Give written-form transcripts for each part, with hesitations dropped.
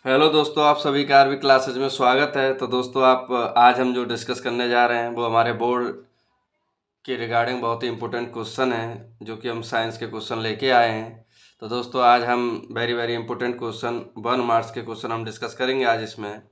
Hello दोस्तों, आप सभी का आरवी क्लासेज में स्वागत है। तो दोस्तों, आप आज हम जो डिस्कस करने जा रहे हैं वो हमारे बोर्ड के रिगार्डिंग बहुत ही इम्पोर्टेंट क्वेश्चन है, जो कि हम साइंस के क्वेश्चन लेके आए हैं। तो दोस्तों, आज हम very very important question 1 marks के क्वेश्चन हम डिस्कस करेंगे आज इसमें।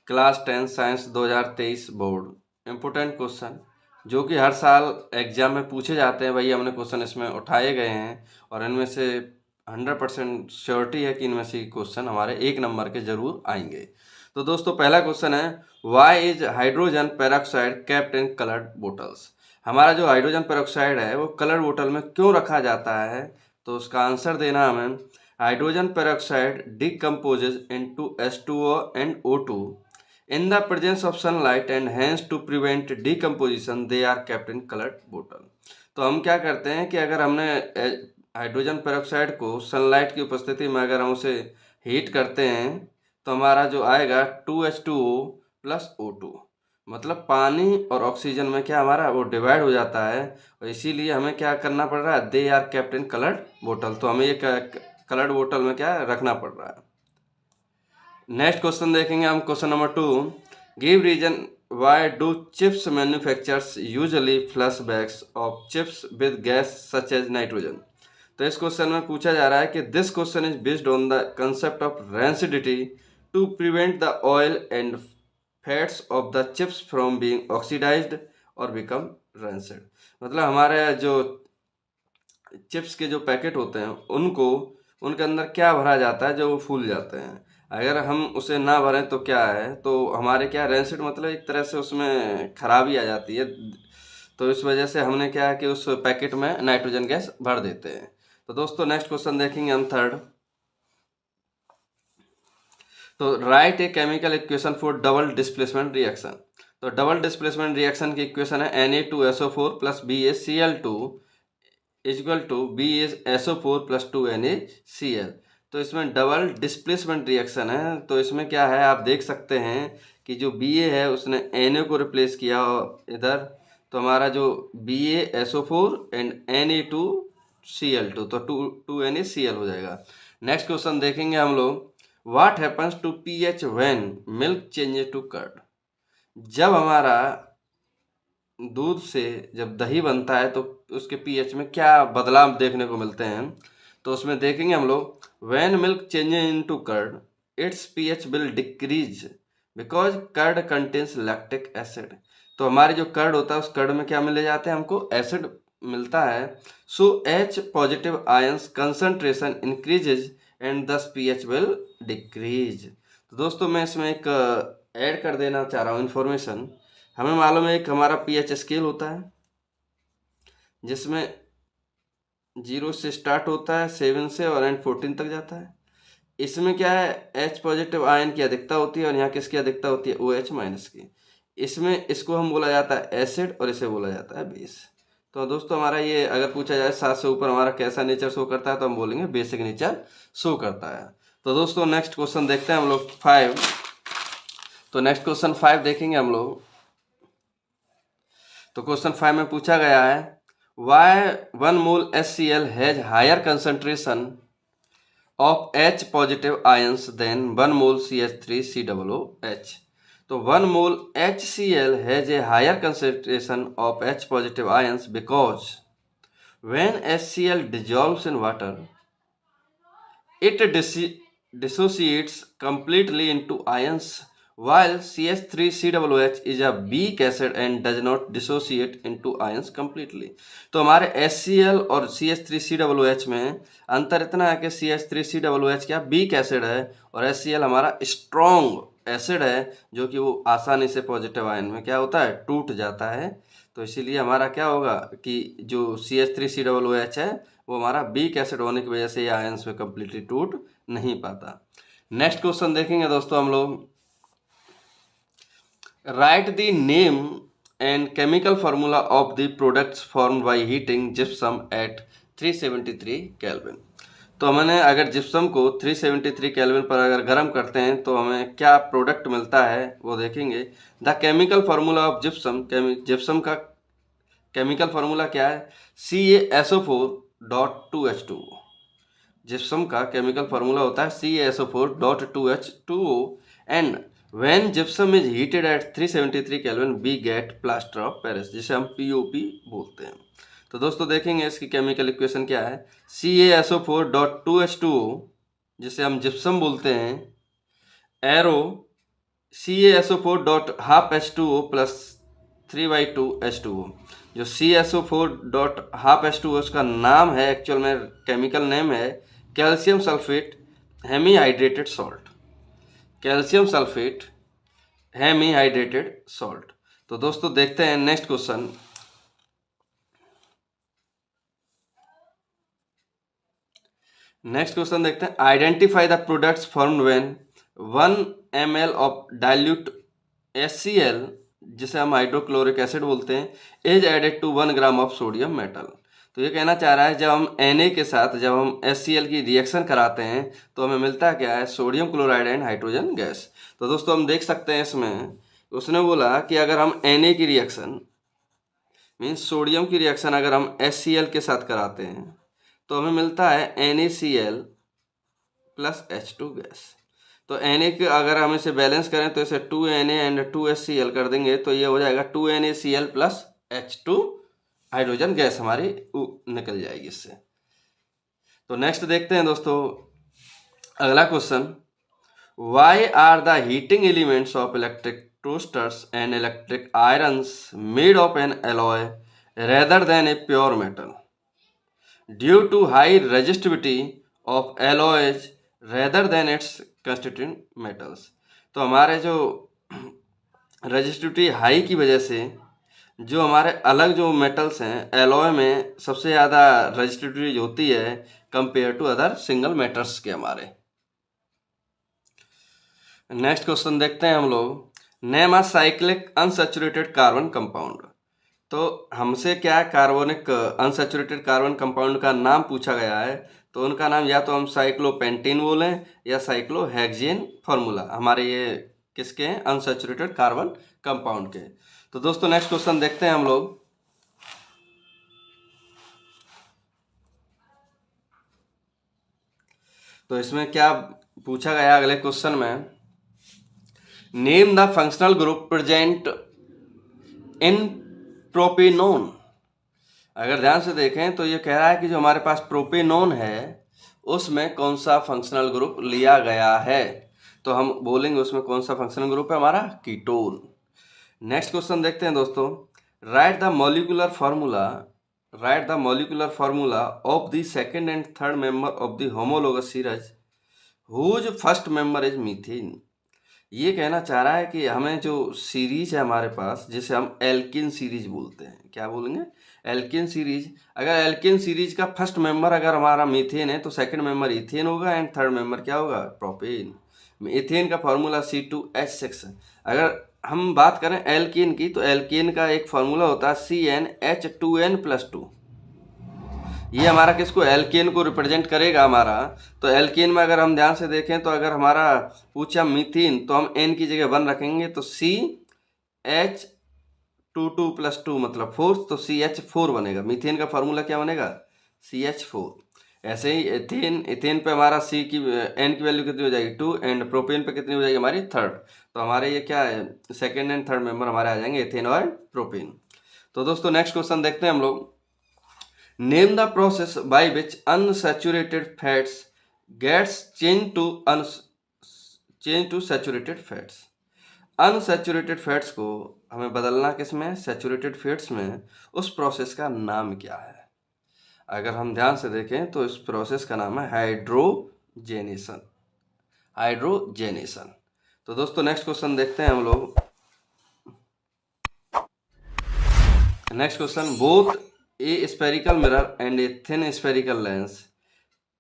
Class 10 science 2023 board important question, जो कि हर साल एग्जाम में पूछे जाते हैं। वही हमने क्वेश्चन इसमें उठाए गए हैं और इनमें से 100% श्योरिटी है कि इनमें से क्वेश्चन हमारे 1 नंबर के जरूर आएंगे। तो दोस्तों, पहला क्वेश्चन है, why is hydrogen peroxide kept in coloured bottles. हमारा जो हाइड्रोजन पेरोक्साइड है वो कलर्ड बोतल में क्यों रखा जाता है? तो उसका आंसर देना हमें। Hydrogen peroxide decomposes into H2O and O2 in the presence of sunlight and hence to prevent decomposition they are kept in colored bottle। तो हम क्या करते हैं कि अगर हमने हाइड्रोजन पेरोक्साइड को सनलाइट की उपस्थिति में अगर हम उसे हीट करते हैं तो हमारा जो आएगा 2H2O प्लस O2, मतलब पानी और ऑक्सीजन में क्या हमारा वो डिवाइड हो जाता है और इसीलिए हमें क्या करना पड़ रहा है, they are kept in coloured बोतल। तो हमें ये कलर्ड बोतल में क्या रखना पड़ रहा है। नेक्स्ट क्वेश्चन देखेंगे हम, question number 2, give reason why do chips manufacturers usually flush bags of chips with gas such as nitrogen. तो इस क्वेश्चन में पूछा जा रहा है कि this question is based on the concept of rancidity to prevent the oil and fats of the chips from being oxidized और become rancid. मतलब हमारे जो चिप्स के जो पैकेट होते हैं उनके अंदर क्या भरा जाता है, जो वो फूल जाते हैं। अगर हम उसे ना भरें तो क्या है, तो हमारे क्या रेंसिड, मतलब एक तरह से उसमें खराबी आ जाती है। तो इस वजह से हमने क्या है कि उस पैकेट में नाइट्रोजन गैस भर देते हैं। तो दोस्तों, नेक्स्ट क्वेश्चन देखेंगे हम, थर्ड। तो right a chemical equation for double displacement reaction. तो डबल डिस्प्लेसमेंट रिएक्शन की इक्वेशन है Na2SO4 plus BaCl2 equal to BaSO4 plus 2NaCl। तो इसमें डबल डिस्प्लेसमेंट रिएक्शन है। तो इसमें क्या है, आप देख सकते हैं कि जो Ba है उसने Na को रिप्लेस किया इधर, तो हमारा जो BaSO4 एंड Na2Cl2 तो 2NaCl हो जाएगा। नेक्स्ट क्वेश्चन देखेंगे हम लोग, what happens to pH when milk changes to curd. जब हमारा दूध से जब दही बनता है तो उसके पीएच में क्या बदलाव देखने को मिलते हैं। तो उसमें देखेंगे हम लोग, when milk changes into curd its pH will decrease because curd contains lactic acid. तो हमारी जो कर्ड होता है उस कर्ड में क्या मिले जाते हैं, हमको एसिड मिलता है। सो H positive ions concentration increases and दस पीएच विल डिक्रीज। तो दोस्तों, मैं इसमें एक ऐड कर देना चाह रहा हूँ इन्फॉर्मेशन। हमें मालूम है एक हमारा पीएच स्केल होता है जिसमें 0 से स्टार्ट होता है, 7 से और एंड 14 तक जाता है। इसमें क्या है, H पॉजिटिव आयन की अधिकता होती है और यहाँ किसकी अधिकता होती है, OH माइनस की। इसमें इसको हम बोला जाता है एसिड और इसे बोला जाता है बेस। तो दोस्तों, हमारा ये अगर पूछा जाए 7 से ऊपर हमारा कैसा नेचर शो करता है, तो हम बोलेंगे बेसिक नेचर शो करता है। तो दोस्तों, नेक्स्ट क्वेश्चन देखते हैं हम लोग 5। तो नेक्स्ट क्वेश्चन 5 देखेंगे हम लोग। तो क्वेश्चन 5 में पूछा गया है, why 1 mole HCl has higher concentration of H positive ions than 1 mole CH3COOH। तो 1 mole HCl has a higher concentration of H positive ions because when HCl dissolves in water it dissociates completely into ions while CH3COOH is a weak acid and does not dissociate into ions completely। तो हमारे HCl और CH3COOH में अंतर इतना है कि CH3COOH क्या weak acid है और HCl हमारा स्ट्रॉन्ग एसिड है, जो कि वो आसानी से पॉजिटिव आयन में क्या होता है, टूट जाता है। तो इसीलिए हमारा क्या होगा कि जो CH3COOH है वो हमारा वीक एसिड होने की वजह से ये आयंस में कम्प्लीटली टूट नहीं पाता। नेक्स्ट क्वेश्चन देखेंगे दोस्तों हम लोग, write the name and chemical formula of the products formed by heating gypsum at 373 kelvin. तो हमने अगर जिप्सम को 373 केल्विन पर अगर गर्म करते हैं तो हमें क्या प्रोडक्ट मिलता है वो देखेंगे। The chemical formula of gypsum, gypsum का केमिकल फार्मूला क्या है, CaSO4.2H2। जिप्सम का केमिकल फार्मूला होता है CaSO4.2H2O and when gypsum is heated at 373 kelvin we get plaster of Paris, जिसे हम POP बोलते हैं। तो दोस्तों देखेंगे इसकी केमिकल इक्वेशन क्या है। CaSO4.2H2O जिसे हम जिप्सम बोलते हैं, एरो CaSO4.12H2O प्लस 3/2H2O। जो CaSO4.12H2O उसका नाम है, एक्चुअल में केमिकल नेम है calcium sulphate hemihydrated salt, calcium sulphate hemihydrated salt. तो दोस्तों देखते हैं नेक्स्ट क्वेश्चन। नेक्स्ट क्वेश्चन देखते हैं, identify the products formed when 1 ml of dilute HCl जिसे हम हाइड्रोक्लोरिक एसिड बोलते हैं is added to 1 gram of sodium metal. तो ये कहना चाह रहा है जब हम Na के साथ जब हम HCl की रिएक्शन कराते हैं तो हमें मिलता क्या है, sodium chloride and hydrogen gas. तो दोस्तों हम देख सकते हैं इसमें उसने बोला कि अगर हम Na की रिएक्शन मीन्स सोडियम की रिएक्शन अगर हम HCl के साथ कराते हैं तो हमें मिलता है NaCl प्लस H2 गैस। तो Na के अगर हम इसे बैलेंस करें तो इसे 2Na एंड 2HCl कर देंगे तो ये हो जाएगा 2NaCl plus H2 hydrogen gas हमारी निकल जाएगी इससे। तो नेक्स्ट देखते हैं दोस्तों अगला question, why are the heating elements of electric toasters and electric irons made of an alloy rather than a pure metal due to high resistivity of alloys rather than its constituent metals. तो हमारे जो resistivity high की वजह से जो हमारे अलग जो मेटल्स हैं एलॉय में सबसे ज़्यादा रेजिस्टिविटी होती है compare to other single metals के हमारे। नेक्स्ट क्वेश्चन देखते हैं हम लोग, name a cyclic unsaturated carbon compound. तो हमसे क्या कार्बोनिक अनसैचुरेटेड कार्बन कंपाउंड का नाम पूछा गया है, तो उनका नाम या तो हम साइक्लोपेंटेन बोलें या साइक्लोहेक्सेन फार्मूला हमारे ये किसके हैं, अनसैचुरेटेड कार्बन कंपाउंड के। तो दोस्तों नेक्स्ट क्वेश्चन देखते हैं हम लोग, तो इसमें क्या पूछा गया अगले क्वेश्चन में, name the functional group present in propanone. अगर ध्यान से देखें तो ये कह रहा है कि जो हमारे पास प्रोपेनोन है उसमें कौन सा फंक्शनल ग्रुप लिया गया है, तो हम बोलेंगे उसमें कौन सा फंक्शनल ग्रुप है हमारा, कीटोन। नेक्स्ट क्वेश्चन देखते हैं दोस्तों, write the molecular formula of the second and third member of the homologous series whose first member is methane. ये कहना चाह रहा है कि हमें जो सीरीज है हमारे पास जिसे हम एल्किन सीरीज बोलते हैं, क्या बोलेंगे, एल्किन सीरीज। अगर एल्किन सीरीज का फर्स्ट मेंबर अगर हमारा मीथेन है तो सेकंड मेंबर इथेन होगा एंड थर्ड मेंबर क्या होगा, प्रोपेन। इथेन का फार्मूला C2H6। अगर हम बात करें एल्किन की तो एल्किन का एक फार्मूला होता है CnH2n+2। ये हमारा किसको, एल्केन को रिप्रेजेंट करेगा हमारा। तो एल्केन में अगर हम ध्यान से देखें तो अगर हमारा पूछा मीथेन तो हम N की जगह 1 रखेंगे तो CH22+2 मतलब 4, तो CH4 बनेगा। मीथेन का फार्मूला क्या बनेगा, CH4। ऐसे ही इथेन पे हमारा N की वैल्यू कितनी हो जाएगी 2 एंड प्रोपेन पे कितनी हो जाएगी हमारी 3rd। तो हमारे ये क्या है, सेकेंड एंड थर्ड मेंबर हमारे आ जाएंगे इथेन और प्रोपेन। तो दोस्तों नेक्स्ट क्वेश्चन देखते हैं हम लोग, name the process by which unsaturated fats gets change to saturated fats. Unsaturated fats को हमें बदलना किसमें, सैचुरेटेड फैट्स में। उस प्रोसेस का नाम क्या है, अगर हम ध्यान से देखें तो इस प्रोसेस का नाम है हाइड्रोजेनेशन। तो दोस्तों नेक्स्ट क्वेश्चन देखते हैं हम लोग, next question, both a spherical mirror and a thin spherical lens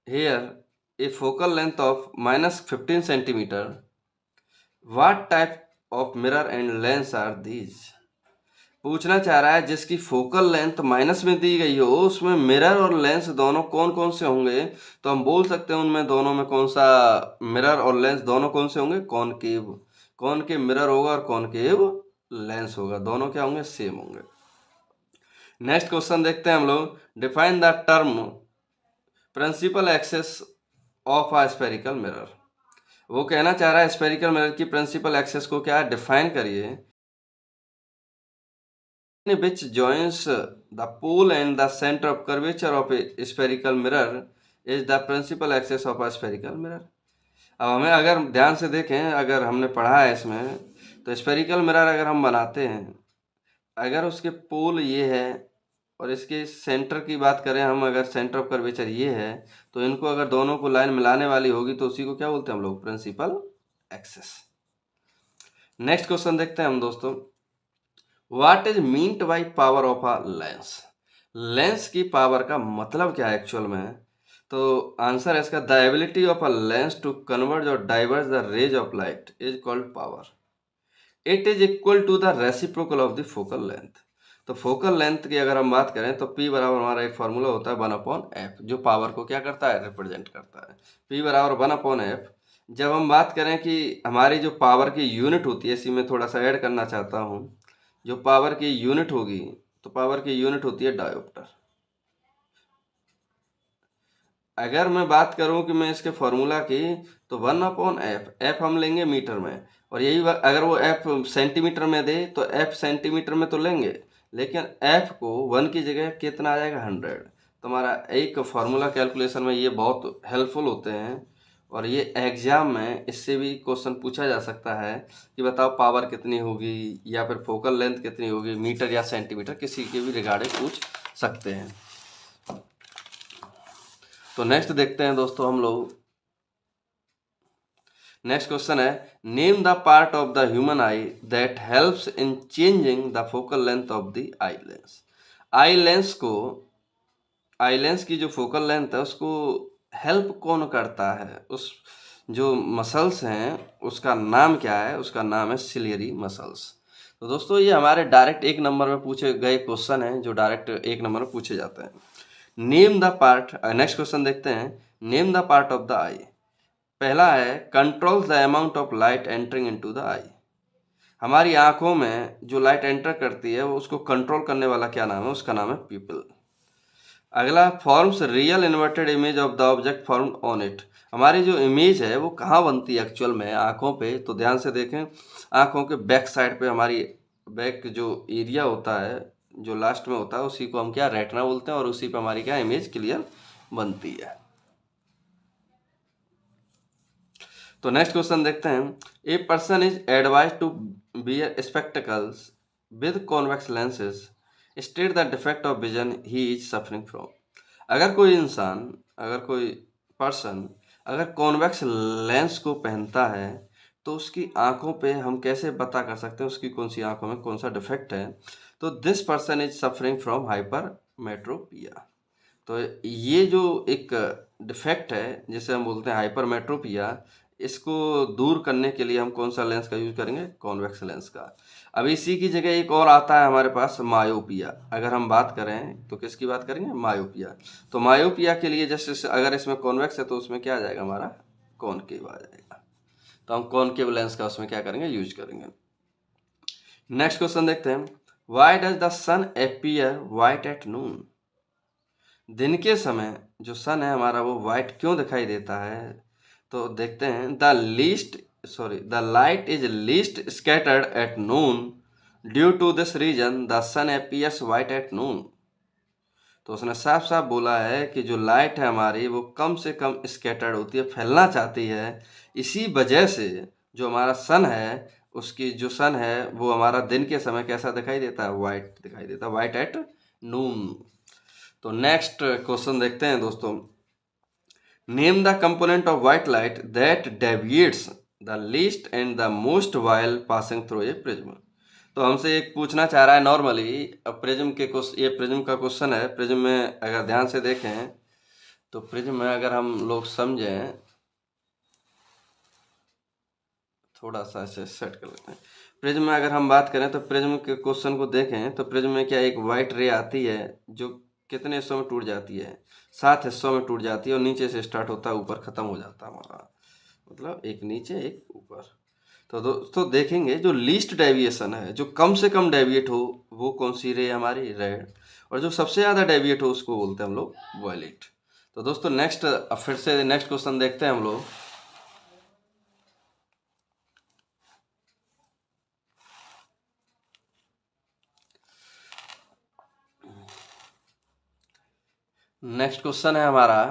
here a focal length of -15 centimeter, what type of mirror and lens are these। पूछना चाह रहा है जिसकी फोकल लेंथ माइनस में दी गई हो उसमें मिरर और लेंस दोनों कौन कौन से होंगे, तो हम बोल सकते हैं उनमें दोनों में कौन सा मिरर और लेंस दोनों कौन से होंगे, कॉनकेव मिरर होगा और कॉनकेव लेंस होगा, दोनों क्या होंगे, सेम होंगे। नेक्स्ट क्वेश्चन देखते हैं हम लोग, define the term principal axis of a spherical mirror. वो कहना चाह रहा है स्फेरिकल मिरर की प्रिंसिपल एक्सेस को क्या डिफाइन करिए, which joins the pole and the center of curvature of a spherical mirror is the principal axis of a spherical mirror। अब हमें अगर ध्यान से देखें, अगर हमने पढ़ा है इसमें, तो स्फेरिकल मिरर अगर हम बनाते हैं, अगर उसके पोल ये है और इसके सेंटर की बात करें हम, अगर सेंटर ऑफ कर्वेचर ये है, तो इनको अगर दोनों को लाइन मिलाने वाली होगी तो उसी को क्या बोलते हैं हम लोग, प्रिंसिपल एक्सिस। नेक्स्ट क्वेश्चन देखते हैं हम दोस्तों, what is meant by power of a lens. Lens की पावर का मतलब क्या है एक्चुअल में, तो आंसर है इसका, the ability of a lens to converge और diverge the rays of light is called power. It is equal to the reciprocal of the focal length. तो फोकल लेंथ की अगर हम बात करें तो P बराबर हमारा एक फॉर्मूला होता है 1/f, जो पावर को क्या करता है, रिप्रेजेंट करता है। P बराबर 1/f। जब हम बात करें कि हमारी जो पावर की यूनिट होती है, इसी में थोड़ा सा ऐड करना चाहता हूँ, जो पावर की यूनिट होगी, तो पावर की यूनिट होती है डायोप्टर। अगर मैं बात करूं कि मैं इसके फॉर्मूला की, तो 1/f, एफ हम लेंगे मीटर में, और यही अगर वो एफ सेंटीमीटर में दे तो एफ सेंटीमीटर में तो लेंगे, लेकिन एफ को 1 की जगह कितना आ जाएगा, 100। तो हमारा एक फार्मूला कैलकुलेशन में ये बहुत हेल्पफुल होते हैं, और ये एग्जाम में इससे भी क्वेश्चन पूछा जा सकता है कि बताओ पावर कितनी होगी, या फिर फोकल लेंथ कितनी होगी, मीटर या सेंटीमीटर, किसी के भी रिगार्डिंग पूछ सकते हैं। तो नेक्स्ट देखते हैं दोस्तों हम लोग, नेक्स्ट क्वेश्चन है, name the part of the human I that helps in changing the focal length of the eye lens. Eye lens की जो फोकल लेंथ है उसको हेल्प कौन करता है, उस जो मसल्स हैं उसका नाम क्या है, उसका नाम है सिलियरी मसल्स। तो दोस्तों ये हमारे डायरेक्ट 1 नंबर में पूछे गए क्वेश्चन हैं, जो डायरेक्ट 1 नंबर में पूछे जाते हैं। Name the part, next question देखते हैं, name the part of the eye. पहला है, control the amount of light entering into the eye. हमारी आंखों में जो लाइट एंटर करती है वो उसको कंट्रोल करने वाला क्या नाम है, उसका नाम है प्यूपिल। अगला, forms real inverted image of the object formed on it. हमारी जो इमेज है वो कहाँ बनती है एक्चुअल में, आंखों पे। तो ध्यान से देखें, आंखों के बैक साइड पे, हमारी बैक जो एरिया होता है, जो लास्ट में होता है, उसी को हम क्या, रेटिना बोलते हैं, और उसी पे हमारी क्या, इमेज क्लियर बनती है। तो नेक्स्ट क्वेश्चन देखते हैं, a person is advise to bear spectacles with convex lenses, state the defect of vision he is suffering from. अगर कोई इंसान, अगर कोई पर्सन अगर कॉन्वेक्स लेंस को पहनता है, तो उसकी आंखों पे हम कैसे पता कर सकते हैं उसकी कौन सी आंखों में कौन सा डिफेक्ट है। तो this person is suffering from hypermetropia. तो ये जो एक डिफेक्ट है जिसे हम बोलते हैं हाइपरमेट्रोपिया, इसको दूर करने के लिए हम कौन सा लेंस का यूज करेंगे, कॉन्वेक्स लेंस का। अब इसी की जगह एक और आता है हमारे पास, मायोपिया। अगर हम बात करें तो किसकी बात करेंगे, मायोपिया। तो मायोपिया के लिए जैसे अगर इसमें कॉन्वेक्स है तो उसमें क्या आ जाएगा, हमारा कॉनकेव आ जाएगा। तो हम कॉनकेव लेंस का उसमें क्या करेंगे, यूज करेंगे। नेक्स्ट क्वेश्चन देखते हैं, why does the sun appear white at noon. दिन के समय जो सन है हमारा वो व्हाइट क्यों दिखाई देता है। तो देखते हैं, the light is least scattered at noon, due to this reason the sun appears white at noon. तो उसने साफ साफ बोला है कि जो लाइट है हमारी वो कम से कम स्कैटर्ड होती है, फैलना चाहती है। इसी वजह से जो हमारा सन है, उसकी जो सन है वो हमारा दिन के समय कैसा दिखाई देता है, व्हाइट दिखाई देता है, व्हाइट एट नून। तो नेक्स्ट क्वेश्चन देखते हैं दोस्तों, name the component of white light that deviates the least and the most while passing through a prism. तो हमसे एक पूछना चाह रहा है नॉर्मली, अब प्रिज्म के ये प्रिज्म का क्वेश्चन है। प्रिज्म में अगर ध्यान से देखें तो प्रिज्म में अगर हम लोग समझें, थोड़ा सा ऐसे सेट कर लेते हैं। प्रिज्म में अगर हम बात करें तो प्रिज्म के क्वेश्चन को देखें तो प्रिज्म में क्या, एक वाइट रे आती है जो कितने हिस्सों में टूट जाती है, 7 हिस्सों में टूट जाती है, और नीचे से स्टार्ट होता है, ऊपर खत्म हो जाता है हमारा, मतलब एक नीचे एक ऊपर। तो दोस्तों देखेंगे जो लीस्ट डेविएशन है, जो कम से कम डेविएट हो, वो कौन सी रे हमारी, रेड। और जो सबसे ज़्यादा डेविएट हो उसको बोलते हैं हम लोग वायलेट। तो दोस्तों नेक्स्ट फिर से नेक्स्ट क्वेश्चन देखते हैं हम लोग। नेक्स्ट क्वेश्चन है हमारा,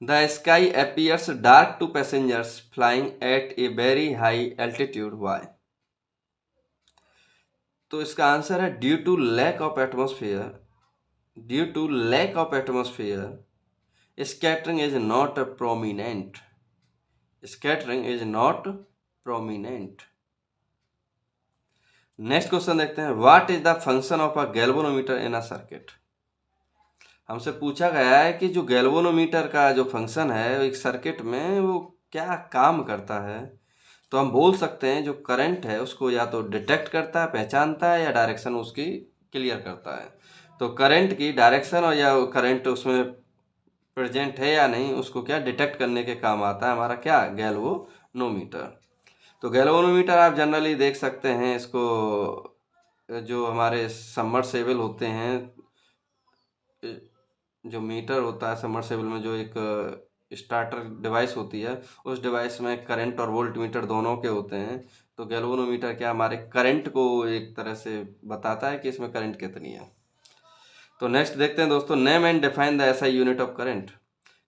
the sky appears dark to passengers flying at a very high altitude, why? तो इसका आंसर है due to lack of atmosphere, due to lack of atmosphere scattering is not prominent, scattering is not prominent. Next question देखते हैं, what is the function of a galvanometer in a circuit? हमसे पूछा गया है कि जो galvanometer का जो फंक्शन है एक सर्किट में वो क्या काम करता है। तो हम बोल सकते हैं जो करंट है उसको या तो डिटेक्ट करता है, पहचानता है, या डायरेक्शन उसकी क्लियर करता है। तो करंट की डायरेक्शन और या करंट उसमें प्रेजेंट है या नहीं उसको क्या डिटेक्ट करने के काम आता है हमारा क्या गैल्वेनोमीटर। तो गैल्वेनोमीटर आप जनरली देख सकते हैं इसको, जो हमारे सबमर्सिबल होते हैं, जो मीटर होता है सबमर्सिबल में, जो एक स्टार्टर डिवाइस होती है, उस डिवाइस में करंट और वोल्ट मीटर दोनों के होते हैं। तो गैल्वेनोमीटर क्या हमारे करंट को एक तरह से बताता है कि इसमें करंट कितनी है। तो नेक्स्ट देखते हैं दोस्तों, name and define the SI unit of current.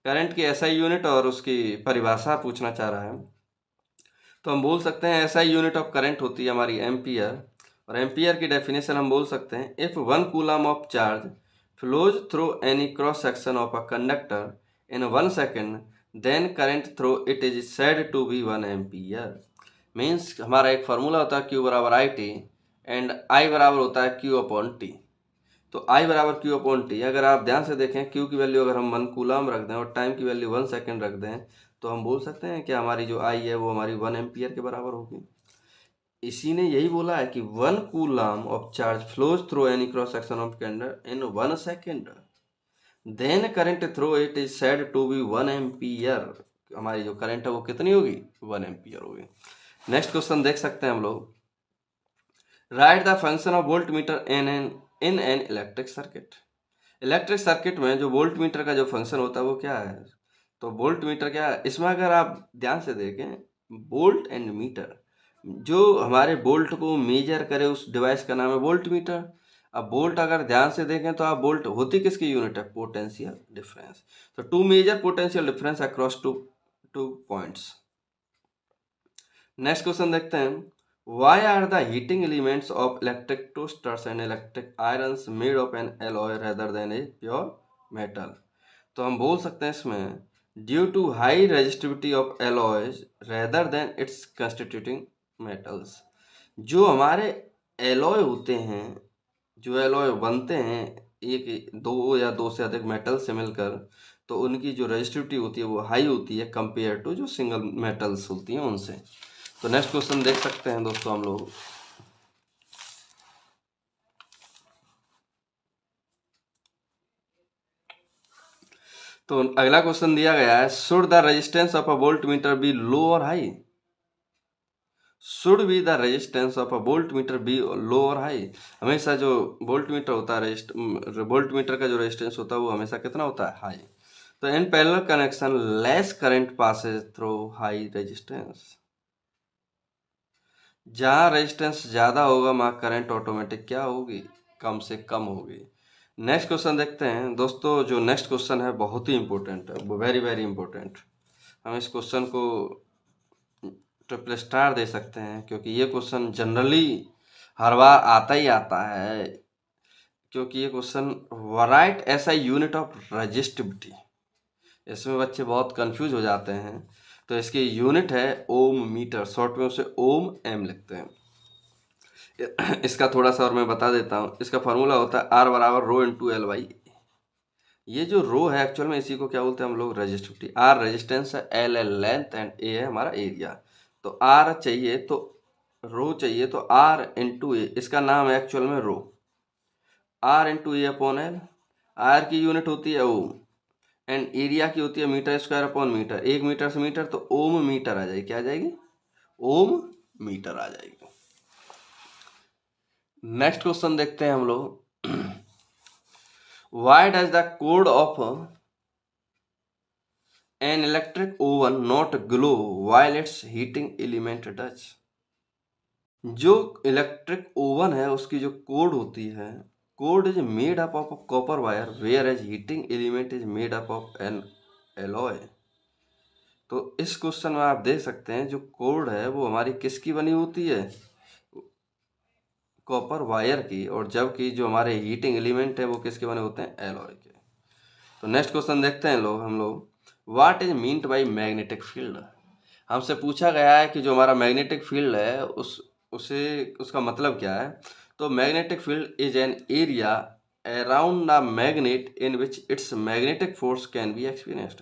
Current की एसआई यूनिट और उसकी परिभाषा पूछना चाह रहा है। तो हम बोल सकते हैं एसआई यूनिट ऑफ करंट होती है हमारी एम्पियर, और एम्पियर की डेफिनेशन हम बोल सकते हैं, if 1 coulomb of charge flows through any cross section of a conductor in 1 second, then current through it is said to be 1 ampere। Means हमारा एक फार्मूला होता है Q बराबर आई टी एंड I बराबर होता है Q अपॉन टी। तो I बराबर Q अपॉन टी, अगर आप ध्यान से देखें Q की वैल्यू अगर हम 1 कूलम रख दें और टाइम की वैल्यू 1 सेकेंड रख दें, तो हम बोल सकते हैं कि हमारी जो I है वो हमारी 1 एम्पियर के बराबर होगी। इसी ने यही बोला है कि 1 coulomb of charge flows through any cross section of candle in 1 second, then current through it is said to be 1 ampere. हमारी जो करंट है वो कितनी होगी 1 एम्पियर होगी। नेक्स्ट क्वेश्चन देख सकते हैं हम लोग, write the function of volt meter in an electric circuit. Electric circuit में जो वोल्ट मीटर का जो फंक्शन होता है वो क्या है? तो वोल्ट मीटर क्या है, इसमें अगर आप ध्यान से देखें, वोल्ट एंड मीटर, जो हमारे वोल्ट को मेजर करे उस डिवाइस का नाम है वोल्ट मीटर। अब वोल्ट अगर ध्यान से देखें तो आप वोल्ट होती किसकी यूनिट है? Potential difference. तो to measure potential difference across two points. Next question देखते हैं, why are the heating elements of electric toasters and electric irons made of an alloy rather than a pure metal? तो हम बोल सकते हैं इसमें, due to high resistivity of alloys rather than its constituting metals. जो हमारे alloy होते हैं, जो एलॉय बनते हैं एक दो या दो से अधिक मेटल से मिलकर, तो उनकी जो रेजिस्टिविटी होती है वो हाई होती है कंपेयर टू जो सिंगल मेटल्स होती हैं उनसे। तो नेक्स्ट क्वेश्चन देख सकते हैं दोस्तों हम लोग, तो अगला क्वेश्चन दिया गया है, should the resistance of a voltmeter be low और high? Should be the resistance of a voltmeter be low और हाई? हमेशा जो वोल्ट मीटर होता है, वोल्ट मीटर का जो रेजिस्टेंस होता है वो हमेशा कितना होता है? हाई। तो in parallel connection less current Passage through high resistance. जहाँ रेजिस्टेंस ज़्यादा होगा वहाँ करंट ऑटोमेटिक क्या होगी? कम से कम होगी। नेक्स्ट क्वेश्चन देखते हैं दोस्तों, जो नेक्स्ट क्वेश्चन है बहुत ही इंपॉर्टेंट है, वेरी वेरी इंपॉर्टेंट। हम इस क्वेश्चन को ट्रिपल स्टार दे सकते हैं क्योंकि ये क्वेश्चन जनरली हर बार आता ही आता है, क्योंकि ये क्वेश्चन राइट ऐसा यूनिट ऑफ रेजिस्टिविटी, इसमें बच्चे बहुत कंफ्यूज हो जाते हैं। तो इसकी यूनिट है ओम मीटर, शॉर्ट में उसे ओम एम लिखते हैं। इसका थोड़ा सा और मैं बता देता हूँ, इसका फॉर्मूला होता है आर बराबर रो इंटू एल बाई। ये जो रो है एक्चुअल में इसी को क्या बोलते हैं हम लोग? रेजिस्टिविटी। आर रेजिस्टेंस है, एल है लेंथ एंड ए है हमारा एरिया। तो आर चाहिए तो रो चाहिए, तो आर इंटू ए, इसका नाम है एक्चुअल में rho. R into A upon L, R की यूनिट होती है ओम एंड एरिया की होती है metre square upon metre. 1 metre से मीटर तो ओम मीटर आ जाएगी, क्या आ जाएगी? ओम मीटर आ जाएगी। नेक्स्ट क्वेश्चन देखते हैं हम लोग, why does the cord of an electric oven not glow while its heating element does. जो इलेक्ट्रिक ओवन है उसकी जो कोड होती है, cord is made up of copper wire whereas heating element is made up of an alloy. तो इस question में आप देख सकते हैं जो कोड है वो हमारी किसकी बनी होती है, कॉपर वायर की, और जबकि जो हमारे हीटिंग एलिमेंट है वो किसके बने होते हैं, एलॉय के। तो नेक्स्ट क्वेश्चन देखते हैं हम लोग what is meant by magnetic field. हमसे पूछा गया है कि जो हमारा मैग्नेटिक फील्ड है उसका मतलब क्या है। तो magnetic field is an area around the magnet in which it's magnetic force can be experienced.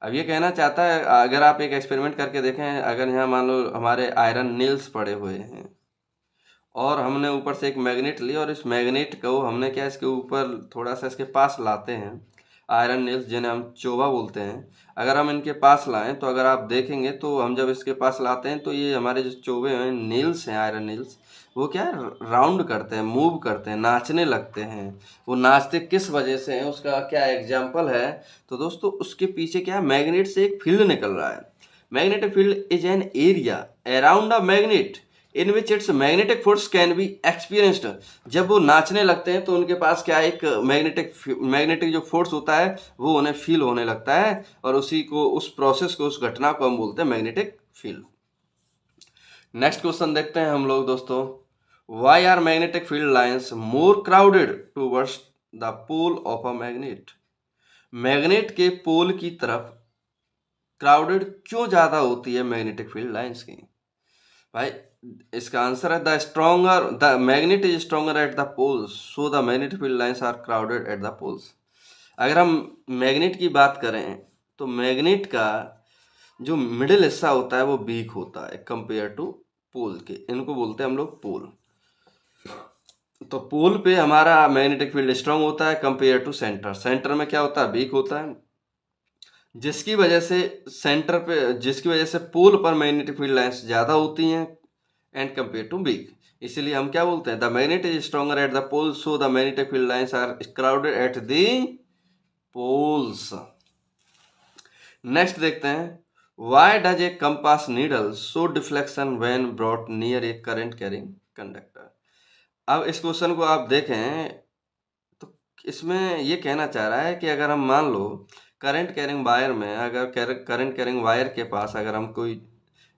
अब ये कहना चाहता है, अगर आप एक एक्सपेरिमेंट करके देखें, अगर यहाँ मान लो हमारे आयरन नील्स पड़े हुए हैं और हमने ऊपर से एक मैग्नेट ली और इस मैग्नेट को हमने क्या इसके ऊपर थोड़ा सा इसके पास लाते हैं, आयरन नील्स जिन्हें हम चोबा बोलते हैं, अगर हम इनके पास लाएं तो अगर आप देखेंगे तो हम जब इसके पास लाते हैं तो ये हमारे जो चोबे हैं, नील्स हैं, आयरन नील्स, वो क्या है, राउंड करते हैं, मूव करते हैं, नाचने लगते हैं। वो नाचते किस वजह से हैं, उसका क्या एग्जाम्पल है। तो दोस्तों उसके पीछे क्या है, मैग्नेट से एक फील्ड निकल रहा है। Magnetic field is an area around a magnet in which it's magnetic force can be experienced. जब वो नाचने लगते हैं तो उनके पास क्या एक मैग्नेटिक जो फोर्स होता है वो उन्हें फील होने लगता है, और उसी को, उस प्रोसेस को, उस घटना को हम बोलते हैं मैग्नेटिक फील्ड। नेक्स्ट क्वेश्चन देखते हैं हम लोग दोस्तों, why are magnetic field lines more crowded towards the pole of a magnet. Magnet के पोल की तरफ क्राउडेड क्यों ज्यादा होती है मैग्नेटिक फील्ड लाइन्स की। भाई इसका आंसर है the magnet is stronger at the poles so the magnetic field lines are crowded at the poles. अगर हम मैग्नेट की बात करें तो मैग्नेट का जो मिडिल हिस्सा होता है वो वीक होता है कंपेयर टू पोल के, इनको बोलते हैं हम लोग पोल। तो पोल पे हमारा मैग्नेटिक फील्ड स्ट्रांग होता है कंपेयर टू सेंटर। सेंटर में क्या होता है, वीक होता है, जिसकी वजह से पोल पर मैग्नेटिक फील्ड लाइंस ज़्यादा होती हैं एंड कंपेयर टू वीक। इसीलिए हम क्या बोलते हैं, the magnet is stronger at the pole so the magnetic field lines are crowded at the poles. Next देखते हैं, why does a compass needle show deflection when brought near a current carrying conductor. अब इस question को आप देखें तो इसमें ये कहना चाह रहा है कि अगर हम मान लो करंट कैरिंग वायर में, अगर करंट कैरिंग वायर के पास अगर हम कोई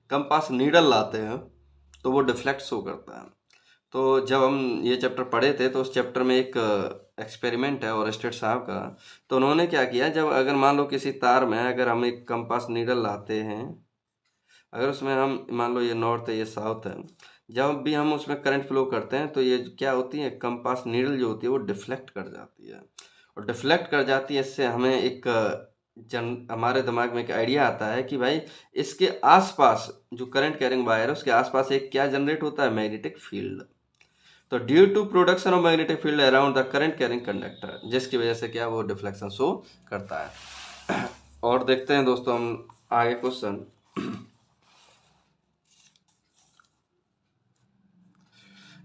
कंपास नीडल लाते हैं तो वो डिफ्लेक्ट शो करता है। तो जब हम ये चैप्टर पढ़े थे तो उस चैप्टर में एक एक्सपेरिमेंट है ओरेस्टेड साहब का, तो उन्होंने क्या किया, जब अगर मान लो किसी तार में अगर हम एक कंपास नीडल लाते हैं, अगर उसमें हम मान लो ये नॉर्थ है ये साउथ है, जब भी हम उसमें करंट फ्लो करते हैं तो ये क्या होती है, कंपास नीडल जो होती है वो डिफ्लेक्ट कर जाती है, और डिफ्लेक्ट कर जाती है। इससे हमें एक हमारे दिमाग में एक आइडिया आता है कि भाई इसके आसपास जो करंट कैरिंग वायर है उसके आसपास एक क्या जनरेट होता है, मैग्नेटिक फील्ड। तो due to production of magnetic field around the current carrying conductor, जिसकी वजह से क्या वो डिफ्लेक्शन शो करता है। और देखते हैं दोस्तों हम आगे क्वेश्चन।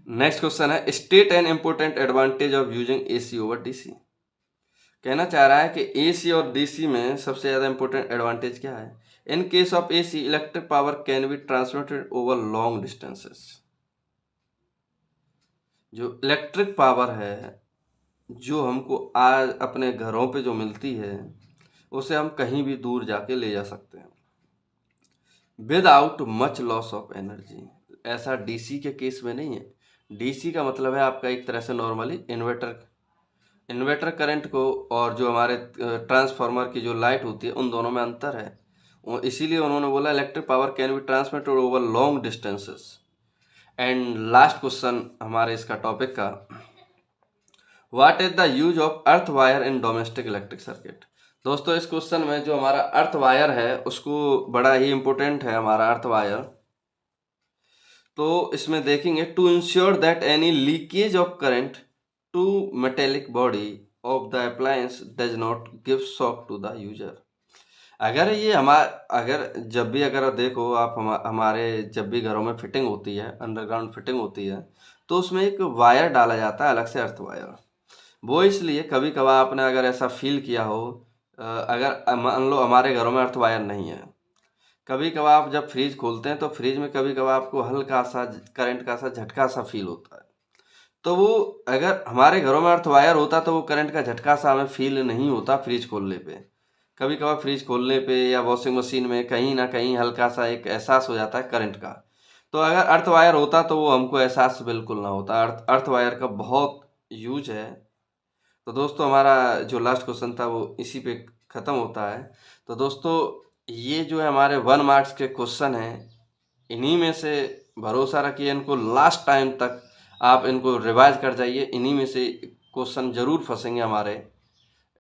नेक्स्ट क्वेश्चन है, state an important advantage of using AC over DC. कहना चाह रहा है कि एसी और डीसी में सबसे ज़्यादा इंपॉर्टेंट एडवांटेज क्या है। In case of AC electric power can be transmitted over long distances. जो इलेक्ट्रिक पावर है जो हमको आज अपने घरों पे जो मिलती है उसे हम कहीं भी दूर जाके ले जा सकते हैं without much loss of energy. ऐसा डीसी के केस में नहीं है। डीसी का मतलब है आपका एक तरह से नॉर्मली इन्वर्टर करंट को और जो हमारे ट्रांसफार्मर की जो लाइट होती है उन दोनों में अंतर है। इसीलिए उन्होंने बोला electric power can be transmitted over long distances. And last question हमारे इसका टॉपिक का, what is the use of earth wire in domestic electric circuit. दोस्तों इस क्वेश्चन में जो हमारा अर्थ वायर है उसको बड़ा ही इंपॉर्टेंट है हमारा अर्थ वायर। तो इसमें देखेंगे, to ensure that any leakage of current to metallic body of the appliance does not give shock to the user. अगर ये अगर जब भी अगर देखो आप हमारे जब भी घरों में फिटिंग होती है, अंडरग्राउंड फिटिंग होती है, तो उसमें एक वायर डाला जाता है अलग से, अर्थ वायर। वो इसलिए कभी कभार आपने अगर ऐसा फील किया हो, अगर मान लो हमारे घरों में अर्थ वायर नहीं है, कभी कभार आप जब फ्रिज खोलते हैं तो फ्रिज में कभी कभार आपको हल्का सा करंट का सा झटका सा फील होता है। तो वो अगर हमारे घरों में अर्थ वायर होता तो वो करंट का झटका सा हमें फील नहीं होता फ्रिज खोलने पे। कभी कभार फ्रिज खोलने पे या वॉशिंग मशीन में कहीं ना कहीं हल्का सा एक एहसास हो जाता है करंट का। तो अगर अर्थ वायर होता तो वो हमको एहसास बिल्कुल ना होता। अर्थ वायर का बहुत यूज है। तो दोस्तों हमारा जो लास्ट क्वेश्चन था वो इसी पे ख़त्म होता है। तो दोस्तों ये जो है हमारे 1 मार्क्स के क्वेश्चन हैं, इन्हीं में से भरोसा रखिए, इनको लास्ट टाइम तक आप इनको रिवाइज कर जाइए, इन्हीं में से क्वेश्चन जरूर फंसेंगे हमारे।